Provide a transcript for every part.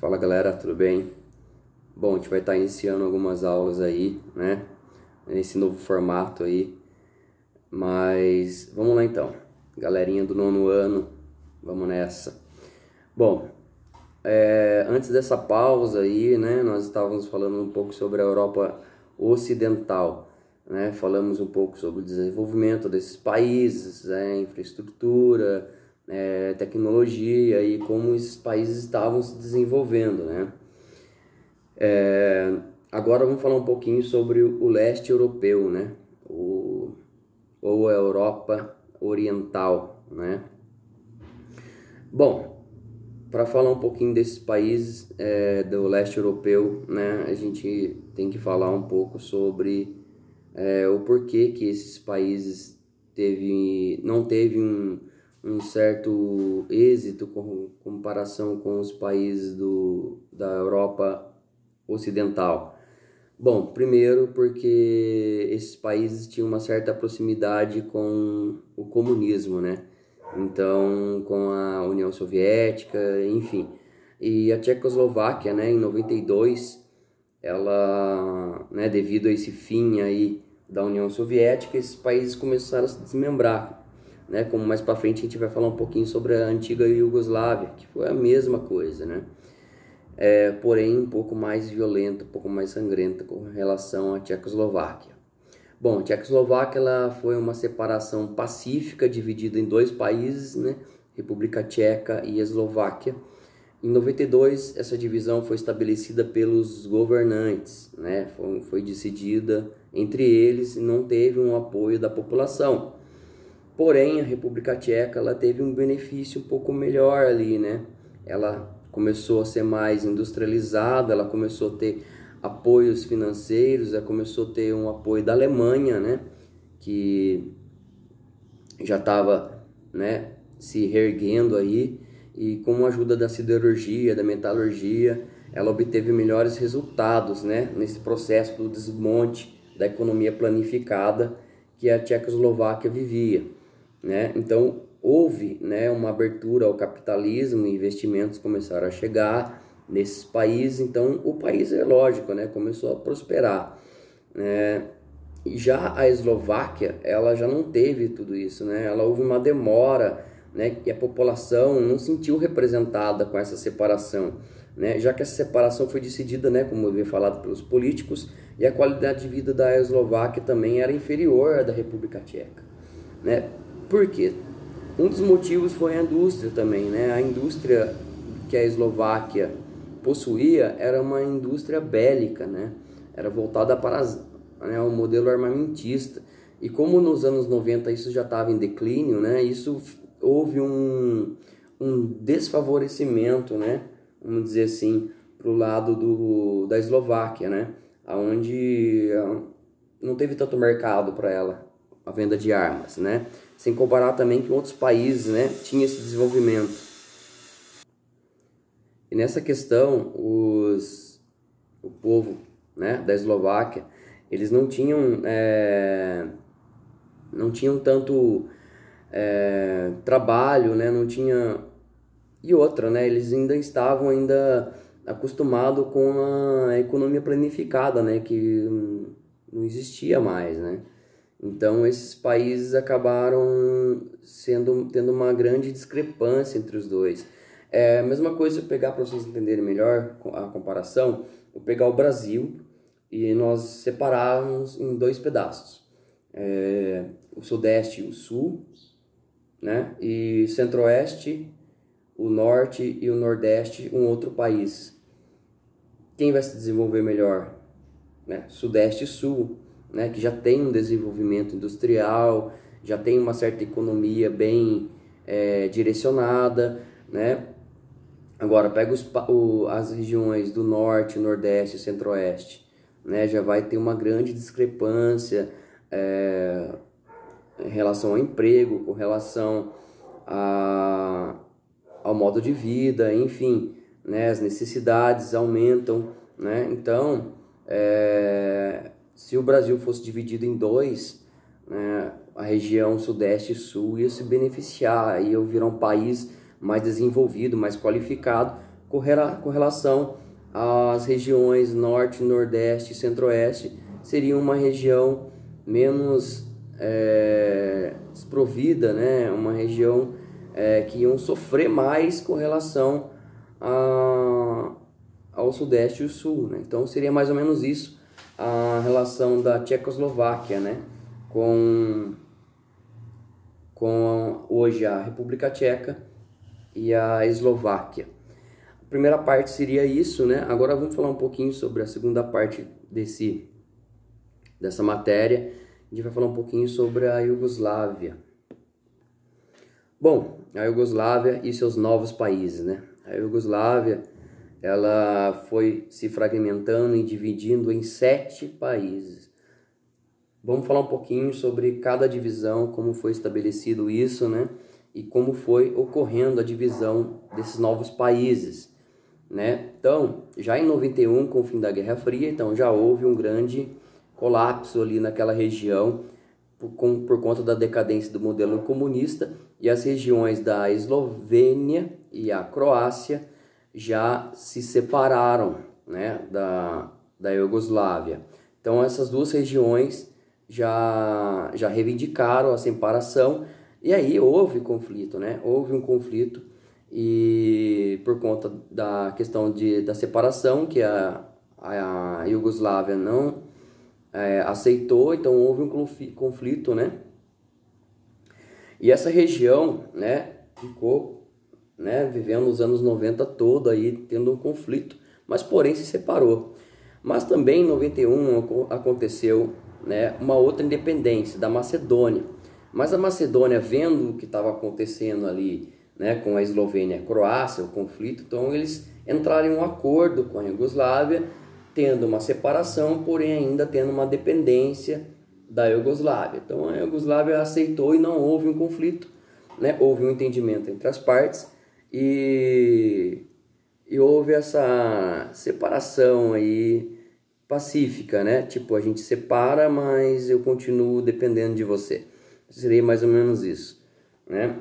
Fala galera, tudo bem? Bom, a gente vai estar iniciando algumas aulas aí, né? Nesse novo formato aí. Mas vamos lá então. Galerinha do nono ano, vamos nessa. Bom, antes dessa pausa aí, né? Nós estávamos falando um pouco sobre a Europa Ocidental, né? Falamos um pouco sobre o desenvolvimento desses países, infraestrutura, tecnologia e como esses países estavam se desenvolvendo, né? Agora vamos falar um pouquinho sobre o leste europeu, né? Ou a Europa Oriental, né? Bom, para falar um pouquinho desses países do leste europeu, né? A gente tem que falar um pouco sobre o porquê que esses países não teve um certo êxito com comparação com os países da Europa Ocidental. Bom, primeiro porque esses países tinham uma certa proximidade com o comunismo, né? Então, com a União Soviética, enfim. E a Tchecoslováquia, né, em 92, ela, né, devido a esse fim aí da União Soviética, esses países começaram a se desmembrar, né? Como mais para frente a gente vai falar um pouquinho sobre a antiga Iugoslávia, que foi a mesma coisa, né? Porém um pouco mais violenta, um pouco mais sangrenta com relação à Tchecoslováquia. Bom, a Tchecoslováquia ela foi uma separação pacífica, dividida em dois países, né? República Tcheca e Eslováquia. Em 92, essa divisão foi estabelecida pelos governantes, né? Foi decidida entre eles e não teve um apoio da população. Porém, a República Tcheca ela teve um benefício um pouco melhor ali, né? Ela começou a ser mais industrializada, ela começou a ter apoios financeiros, ela começou a ter um apoio da Alemanha, né? Que já estava, né, se reerguendo aí, e com a ajuda da siderurgia, da metalurgia, ela obteve melhores resultados, né, nesse processo do desmonte da economia planificada que a Tchecoslováquia vivia, né? Então houve, né, uma abertura ao capitalismo, investimentos começaram a chegar nesses países, então o país é lógico, né, começou a prosperar, né? E já a Eslováquia, ela já não teve tudo isso, né? Ela houve uma demora, né, e a população não se sentiu representada com essa separação, né? Já que essa separação foi decidida, né, como eu havia falado, pelos políticos, e a qualidade de vida da Eslováquia também era inferior à da República Tcheca, né? Por quê? Um dos motivos foi a indústria também, né? A indústria que a Eslováquia possuía era uma indústria bélica, né? Era voltada para o modelo armamentista. E como nos anos 90 isso já estava em declínio, né? Isso houve um desfavorecimento, né? Vamos dizer assim, para o lado da Eslováquia, né? Onde não teve tanto mercado para ela, a venda de armas, né? Sem comparar também que outros países, né, tinha esse desenvolvimento. E nessa questão, o povo, né, da Eslováquia, eles não tinham tanto trabalho, né, não tinha... E outra, né, eles ainda estavam acostumados com a economia planificada, né, que não existia mais, né? Então esses países acabaram tendo uma grande discrepância entre os dois. É a mesma coisa, se eu pegar para vocês entenderem melhor a comparação, eu pegar o Brasil e nós separarmos em dois pedaços. O Sudeste e o Sul, né? E Centro-Oeste, o Norte e o Nordeste, um outro país. Quem vai se desenvolver melhor? Né? Sudeste e Sul, né? Que já tem um desenvolvimento industrial, já tem uma certa economia bem direcionada, né? Agora, pega as regiões do Norte, Nordeste e Centro-Oeste, né? Já vai ter uma grande discrepância em relação ao emprego, com relação ao modo de vida, enfim, né? As necessidades aumentam, né? Então, se o Brasil fosse dividido em dois, né, a região Sudeste e Sul ia se beneficiar, ia virar um país mais desenvolvido, mais qualificado, com relação às regiões Norte, Nordeste e Centro-Oeste, seria uma região menos desprovida, né? Uma região que iam sofrer mais com relação ao Sudeste e o Sul, né? Então seria mais ou menos isso a relação da Tchecoslováquia, né? Com hoje a República Tcheca e a Eslováquia. A primeira parte seria isso, né? Agora vamos falar um pouquinho sobre a segunda parte dessa matéria. A gente vai falar um pouquinho sobre a Iugoslávia. Bom, a Iugoslávia e seus novos países, né? A Iugoslávia, ela foi se fragmentando e dividindo em 7 países. Vamos falar um pouquinho sobre cada divisão, como foi estabelecido isso, né? E como foi ocorrendo a divisão desses novos países, né? Então, já em 91, com o fim da Guerra Fria, então já houve um grande colapso ali naquela região por conta da decadência do modelo comunista, e as regiões da Eslovênia e a Croácia já se separaram, né, da Iugoslávia. Então essas duas regiões já reivindicaram a separação, e aí houve conflito, né? Houve um conflito, e por conta da questão da separação, que a Iugoslávia não aceitou, então houve um conflito, né? E essa região, né, ficou, né, vivendo os anos 90 todo aí tendo um conflito, mas porém se separou. Mas também em 91 aconteceu, né, uma outra independência da Macedônia. Mas a Macedônia, vendo o que estava acontecendo ali, né, com a Eslovênia e a Croácia, o conflito, então eles entraram em um acordo com a Iugoslávia, tendo uma separação, porém ainda tendo uma dependência da Iugoslávia. Então a Iugoslávia aceitou e não houve um conflito, né? Houve um entendimento entre as partes e houve essa separação aí pacífica, né? Tipo, a gente separa, mas eu continuo dependendo de você. Seria mais ou menos isso, né?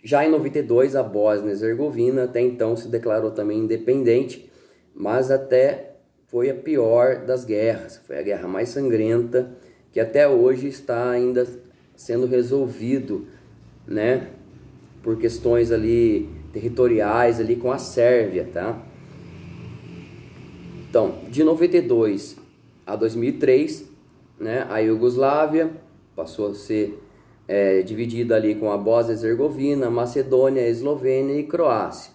Já em 92, a Bósnia e Herzegovina até então se declarou também independente, mas até foi a pior das guerras, foi a guerra mais sangrenta, que até hoje está ainda sendo resolvido, né, por questões ali territoriais ali com a Sérvia, tá? Então, de 92 a 2003, né, a Iugoslávia passou a ser dividida ali com a Bósnia e Herzegovina, Macedônia, Eslovênia e Croácia.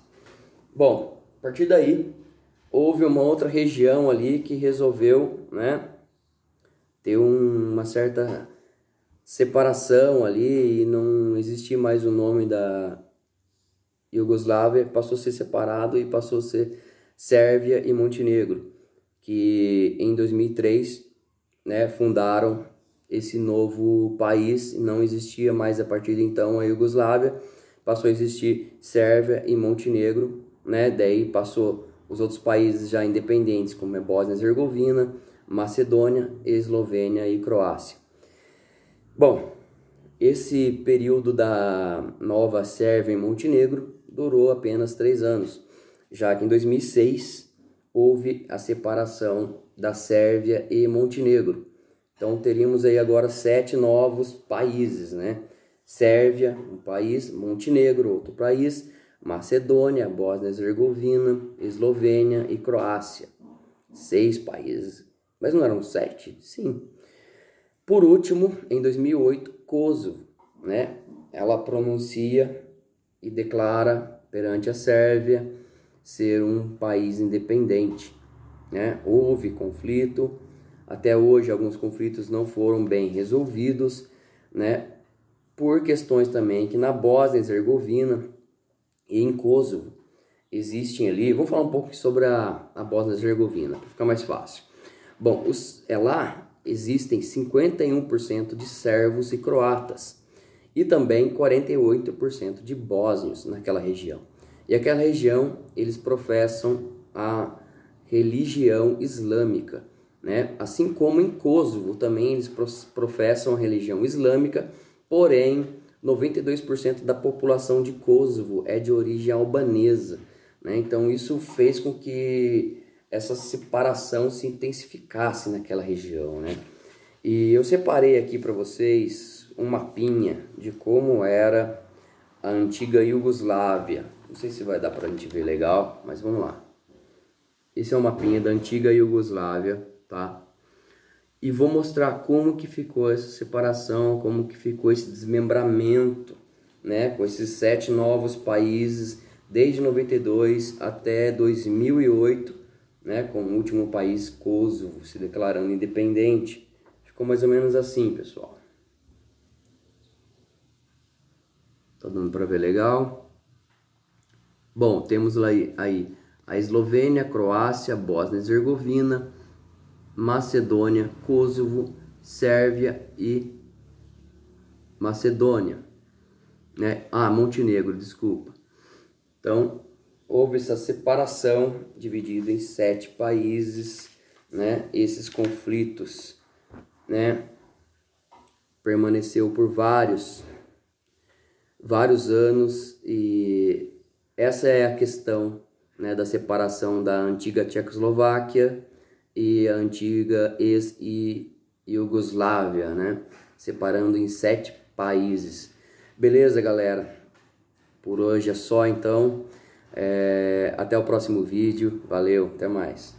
Bom, a partir daí houve uma outra região ali que resolveu, né, ter uma certa separação ali e não existia mais o nome da Iugoslávia, passou a ser separado e passou a ser Sérvia e Montenegro, que em 2003, né, fundaram esse novo país. Não existia mais a partir de então a Iugoslávia, passou a existir Sérvia e Montenegro, né, daí passou os outros países já independentes, como é Bósnia e Herzegovina, Macedônia, Eslovênia e Croácia. Bom, esse período da nova Sérvia e Montenegro durou apenas 3 anos, já que em 2006 houve a separação da Sérvia e Montenegro. Então teríamos aí agora 7 novos países, né? Sérvia, um país, Montenegro, outro país, Macedônia, Bósnia e Herzegovina, Eslovênia e Croácia. 6 países. Mas não eram 7? Sim. Por último, em 2008, Kosovo, né? Ela pronuncia e declara perante a Sérvia ser um país independente, né? Houve conflito, até hoje alguns conflitos não foram bem resolvidos, né? Por questões também que na Bósnia e Herzegovina e em Kosovo existem ali. Vamos falar um pouco sobre a Bósnia e Herzegovina, para ficar mais fácil. Bom, lá existem 51% de sérvios e croatas e também 48% de bósnios naquela região. E aquela região, eles professam a religião islâmica, né? Assim como em Kosovo também eles professam a religião islâmica, porém 92% da população de Kosovo é de origem albanesa, né? Então isso fez com que essa separação se intensificasse naquela região, né? E eu separei aqui para vocês um mapinha de como era a antiga Iugoslávia. Não sei se vai dar para a gente ver legal, mas vamos lá. Esse é o mapinha da antiga Iugoslávia, tá? E vou mostrar como que ficou essa separação, como que ficou esse desmembramento, né? Com esses 7 novos países, desde 92 até 2008, né? Com o último país, Kosovo, se declarando independente. Ficou mais ou menos assim, pessoal. Tá dando para ver legal? Bom, temos aí a Eslovênia, Croácia, Bósnia e Herzegovina, Macedônia, Kosovo, Sérvia e Macedônia, né? Montenegro, desculpa. Então, houve essa separação dividida em 7 países, né? Esses conflitos, né? Permaneceu por vários anos, e essa é a questão, né, da separação da antiga Tchecoslováquia e a antiga ex-Iugoslávia, né? Separando em 7 países. Beleza, galera? Por hoje é só, então. Até o próximo vídeo. Valeu, até mais.